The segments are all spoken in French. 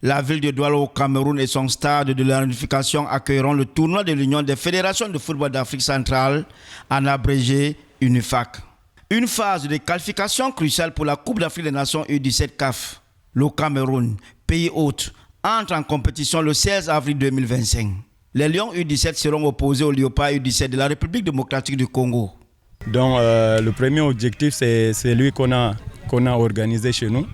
La ville de Douala au Cameroun et son stade de la réunification accueilleront le tournoi de l'Union des fédérations de football d'Afrique centrale, en abrégé UNIFAC. Une phase de qualification cruciale pour la Coupe d'Afrique des Nations U17 CAF. Le Cameroun, pays hôte, entre en compétition le 16 avril 2025. Les Lions U17 seront opposés aux Léopards U17 de la République démocratique du Congo. Donc le premier objectif, c'est celui qu'on a organisé chez nous.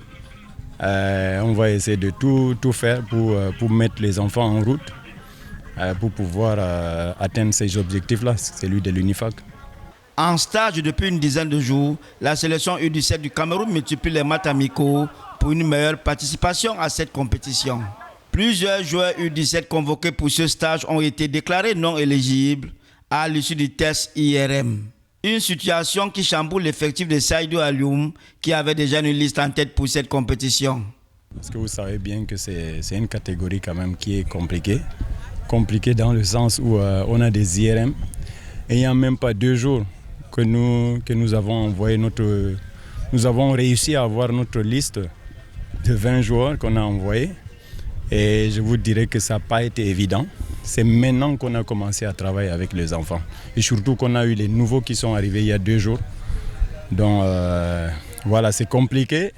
On va essayer de tout faire pour mettre les enfants en route, pour pouvoir atteindre ces objectifs-là, celui de l'UNIFAC. En stage depuis une dizaine de jours, la sélection U17 du Cameroun multiplie les matchs amicaux pour une meilleure participation à cette compétition. Plusieurs joueurs U17 convoqués pour ce stage ont été déclarés non éligibles à l'issue du test IRM. Une situation qui chamboule l'effectif de Saïdou Alioum, qui avait déjà une liste en tête pour cette compétition. Parce que vous savez bien que c'est une catégorie quand même qui est compliquée. Compliquée dans le sens où on a des IRM. Et il n'y a même pas 2 jours que nous avons envoyé nous avons réussi à avoir notre liste de 20 joueurs qu'on a envoyés. Et je vous dirais que ça n'a pas été évident. C'est maintenant qu'on a commencé à travailler avec les enfants. Et surtout qu'on a eu les nouveaux qui sont arrivés il y a 2 jours. Donc voilà, c'est compliqué.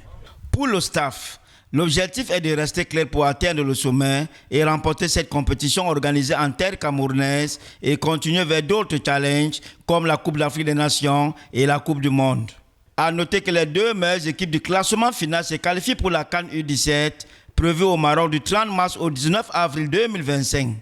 Pour le staff, l'objectif est de rester clair pour atteindre le sommet et remporter cette compétition organisée en terre camerounaise et continuer vers d'autres challenges comme la Coupe d'Afrique des Nations et la Coupe du Monde. A noter que les 2 meilleures équipes du classement final se qualifient pour la CAN U17 prévue au Maroc du 30 mars au 19 avril 2025.